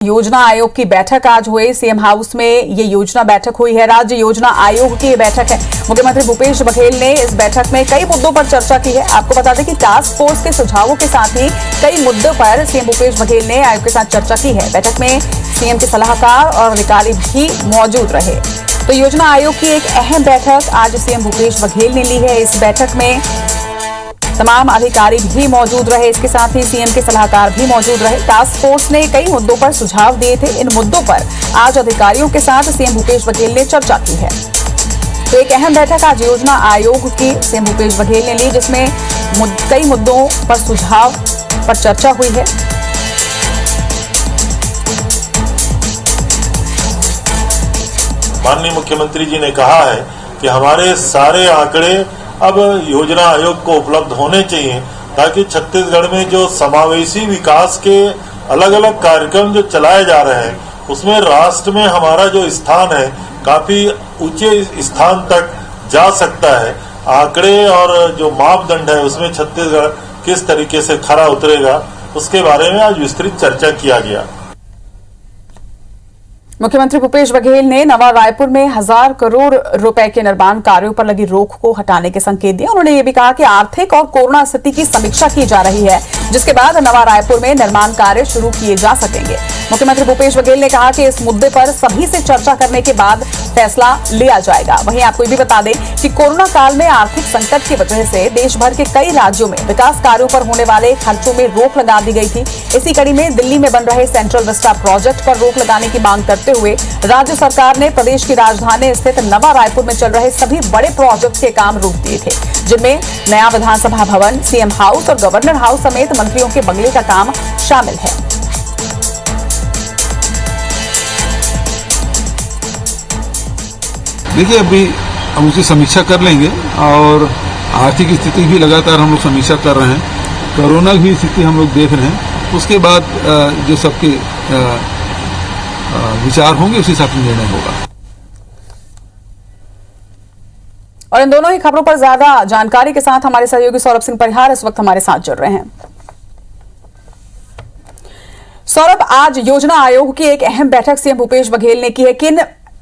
योजना आयोग की बैठक आज हुई। सीएम हाउस में ये योजना बैठक हुई है। राज्य योजना आयोग की ये बैठक है। मुख्यमंत्री भूपेश बघेल ने इस बैठक में कई मुद्दों पर चर्चा की है। आपको बता दें कि टास्क फोर्स के सुझावों के साथ ही कई मुद्दों पर सीएम भूपेश बघेल ने आयोग के साथ चर्चा की है। बैठक में सीएम के सलाहकार और अधिकारी भी मौजूद रहे। तो योजना आयोग की एक अहम बैठक आज सीएम भूपेश बघेल ने ली है। इस बैठक में तमाम अधिकारी भी मौजूद रहे। इसके साथ ही सीएम के सलाहकार भी मौजूद रहे। टास्क फोर्स ने कई मुद्दों पर सुझाव दिए थे। इन मुद्दों पर आज अधिकारियों के साथ सीएम भूपेश बघेल ने चर्चा की है। तो एक अहम बैठक आज योजना आयोग की सीएम भूपेश बघेल ने ली, जिसमें कई मुद्दों पर सुझाव पर चर्चा हुई है। माननीय मुख्यमंत्री जी ने कहा है कि हमारे सारे आंकड़े अब योजना आयोग को उपलब्ध होने चाहिए, ताकि छत्तीसगढ़ में जो समावेशी विकास के अलग अलग कार्यक्रम जो चलाए जा रहे हैं, उसमें राष्ट्र में हमारा जो स्थान है काफी ऊंचे स्थान तक जा सकता है। आंकड़े और जो मापदंड है उसमें छत्तीसगढ़ किस तरीके से खरा उतरेगा, उसके बारे में आज विस्तृत चर्चा किया गया। मुख्यमंत्री भूपेश बघेल ने नवा रायपुर में 1000 करोड़ रुपए के निर्माण कार्यों पर लगी रोक को हटाने के संकेत दिए। उन्होंने ये भी कहा कि आर्थिक और कोरोना स्थिति की समीक्षा की जा रही है, जिसके बाद नवा रायपुर में निर्माण कार्य शुरू किए जा सकेंगे। मुख्यमंत्री भूपेश बघेल ने कहा कि इस मुद्दे पर सभी से चर्चा करने के बाद फैसला लिया जाएगा। वहीं आपको ये भी बता दें कि कोरोना काल में आर्थिक संकट की वजह से देश भर के कई राज्यों में विकास कार्यों पर होने वाले खर्चों में रोक लगा दी गई थी। इसी कड़ी में दिल्ली में बन रहे सेंट्रल विस्टा प्रोजेक्ट पर रोक लगाने की मांग करते हुए राज्य सरकार ने प्रदेश की राजधानी स्थित नवा रायपुर में चल रहे सभी बड़े प्रोजेक्ट के काम रोक दिए थे, जिनमें नया विधानसभा भवन, सीएम हाउस और गवर्नर हाउस समेत मंत्रियों के बंगले का काम शामिल है। देखिए, अभी हम उसकी समीक्षा कर लेंगे और आर्थिक स्थिति भी लगातार हम लोग समीक्षा कर रहे हैं। कोरोना की स्थिति हम लोग देख रहे हैं। उसके बाद जो सबके विचार होंगे उसी हिसाब से निर्णय होगा। और इन दोनों ही खबरों पर ज्यादा जानकारी के साथ हमारे सहयोगी सौरभ सिंह परिहार इस वक्त हमारे साथ जुड़ रहे हैं। सौरभ, आज योजना आयोग की एक अहम बैठक सीएम भूपेश बघेल ने की है। किन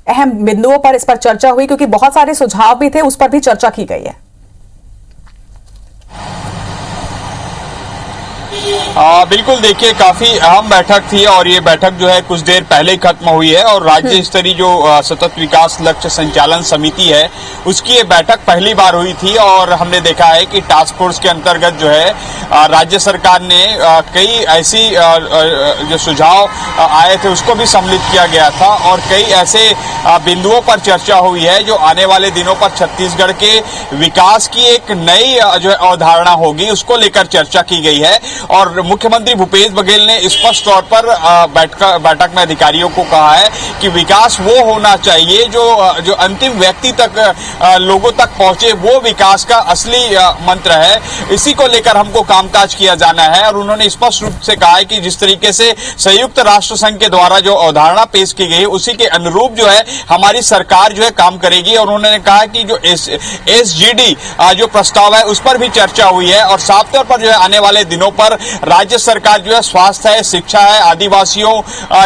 अहम बिंदुओं पर इस पर चर्चा हुई, क्योंकि बहुत सारे सुझाव भी थे, उस पर भी चर्चा की गई है। बिल्कुल, देखिए काफी अहम बैठक थी और ये बैठक जो है कुछ देर पहले ही खत्म हुई है और राज्य स्तरीय जो सतत विकास लक्ष्य संचालन समिति है उसकी ये बैठक पहली बार हुई थी। और हमने देखा है कि टास्क फोर्स के अंतर्गत जो है राज्य सरकार ने कई ऐसी जो सुझाव आए थे उसको भी सम्मिलित किया गया था और कई ऐसे बिंदुओं पर चर्चा हुई है जो आने वाले दिनों पर छत्तीसगढ़ के विकास की एक नई जो अवधारणा होगी, उसको लेकर चर्चा की गई है। और मुख्यमंत्री भूपेश बघेल ने स्पष्ट तौर पर बैठक में अधिकारियों को कहा है कि विकास वो होना चाहिए जो अंतिम व्यक्ति तक, लोगों तक पहुंचे, वो विकास का असली मंत्र है। इसी को लेकर हमको कामकाज किया जाना है। और उन्होंने स्पष्ट रूप से कहा है कि जिस तरीके से संयुक्त राष्ट्र संघ के द्वारा जो अवधारणा पेश की गई उसी के अनुरूप जो है हमारी सरकार जो है काम करेगी। और उन्होंने कहा कि जो SGD जो प्रस्ताव है उस पर भी चर्चा हुई है और साफ तौर पर जो है आने वाले दिनों पर राज्य सरकार जो है स्वास्थ्य है, शिक्षा है, आदिवासियों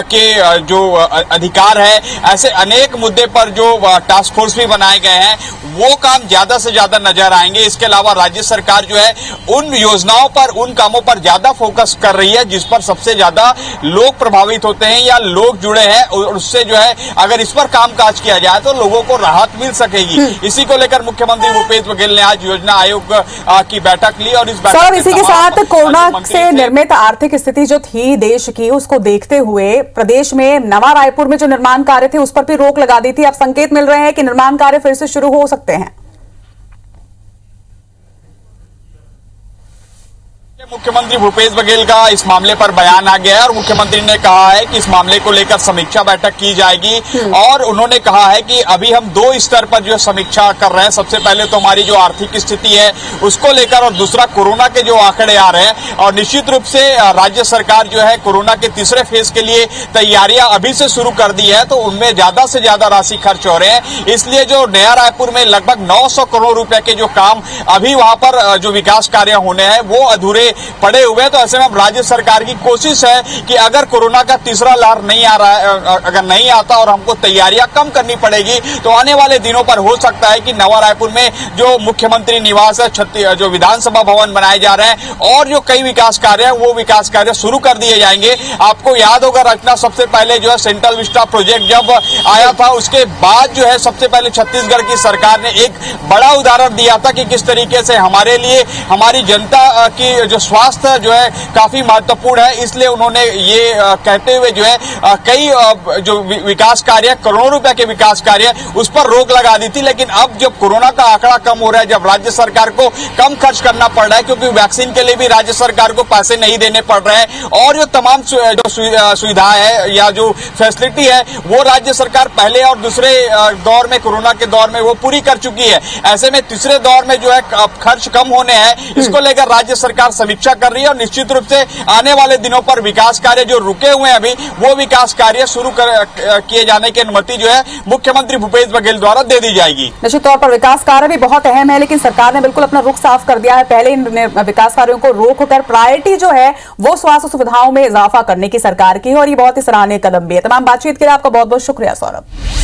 के जो अधिकार है, ऐसे अनेक मुद्दे पर जो टास्क फोर्स भी बनाए गए हैं वो काम ज्यादा से ज्यादा नजर आएंगे। इसके अलावा राज्य सरकार जो है उन योजनाओं पर, उन कामों पर ज्यादा फोकस कर रही है जिस पर सबसे ज्यादा लोग प्रभावित होते हैं या लोग जुड़े हैं, और उससे जो है अगर इस पर कामकाज किया जाए तो लोगों को राहत मिल सकेगी। इसी को लेकर मुख्यमंत्री भूपेश बघेल ने आज योजना आयोग की बैठक ली और इस बैठक इसी के साथ कोरोना से निर्मित आर्थिक स्थिति जो थी देश की, उसको देखते हुए प्रदेश में नवा रायपुर में जो निर्माण कार्य थे उस पर भी रोक लगा दी थी। अब संकेत मिल रहे हैं कि निर्माण कार्य फिर से शुरू हो सकते हैं। मुख्यमंत्री भूपेश बघेल का इस मामले पर बयान आ गया है और मुख्यमंत्री ने कहा है कि इस मामले को लेकर समीक्षा बैठक की जाएगी। और उन्होंने कहा है कि अभी हम दो स्तर पर जो समीक्षा कर रहे हैं। सबसे पहले तो हमारी जो आर्थिक स्थिति है उसको लेकर और दूसरा कोरोना के जो आंकड़े आ रहे हैं। और निश्चित रूप से राज्य सरकार जो है कोरोना के तीसरे फेज के लिए तैयारियां अभी से शुरू कर दी है, तो उनमें ज्यादा से ज्यादा राशि खर्च हो रहे हैं। इसलिए जो नया रायपुर में लगभग 900 करोड़ रुपए के जो काम अभी वहां पर जो विकास कार्य होने हैं वो अधूरे लिए पड़े हुए हैं। तो ऐसे में अब राज्य सरकार की कोशिश है कि अगर कोरोना का तीसरा लहर नहीं आ रहा है, अगर नहीं आता और हमको तैयारियां कम करनी पड़ेगी, तो आने वाले दिनों पर हो सकता है कि नवा रायपुर में जो मुख्यमंत्री निवास है, जो विधानसभा भवन बनाए जा रहे हैं और जो कई विकास कार्य है वो विकास कार्य शुरू कर दिए जाएंगे। आपको याद होगा रचना, सबसे पहले जो है सेंट्रल विस्टा प्रोजेक्ट जब आया था, उसके बाद जो है सबसे पहले छत्तीसगढ़ की सरकार ने एक बड़ा उदाहरण दिया था कि किस तरीके से हमारे लिए, हमारी जनता की जो स्वास्थ्य जो है काफी महत्वपूर्ण है। इसलिए उन्होंने ये कहते हुए जो है कई जो विकास कार्य, करोड़ों रुपए के विकास कार्य, उस पर रोक लगा दी थी। लेकिन अब जब कोरोना का आंकड़ा कम हो रहा है, जब राज्य सरकार को कम खर्च करना पड़ रहा है, क्योंकि वैक्सीन के लिए भी राज्य सरकार को पैसे नहीं देने पड़ रहे हैं, और जो तमाम जो सुविधा है या जो फैसिलिटी है वो राज्य सरकार पहले और दूसरे दौर में, कोरोना के दौर में वो पूरी कर चुकी है। ऐसे में तीसरे दौर में जो है खर्च कम होने हैं, इसको लेकर राज्य सरकार समीक्षा कर रही है और निश्चित रूप से आने वाले दिनों पर विकास कार्य जो रुके हुए हैं अभी, वो विकास कार्य शुरू किए जाने की अनुमति जो है मुख्यमंत्री भूपेश बघेल द्वारा दे दी जाएगी। निश्चित तौर पर विकास कार्य भी बहुत अहम है, लेकिन सरकार ने बिल्कुल अपना रुख साफ कर दिया है। पहले इन विकास कार्यों को रोककर प्रायोरिटी जो है वो स्वास्थ्य सुविधाओं में इजाफा करने की सरकार की है, और ये बहुत ही सराहनीय कदम भी है। तमाम बातचीत के लिए आपका बहुत बहुत शुक्रिया सौरभ।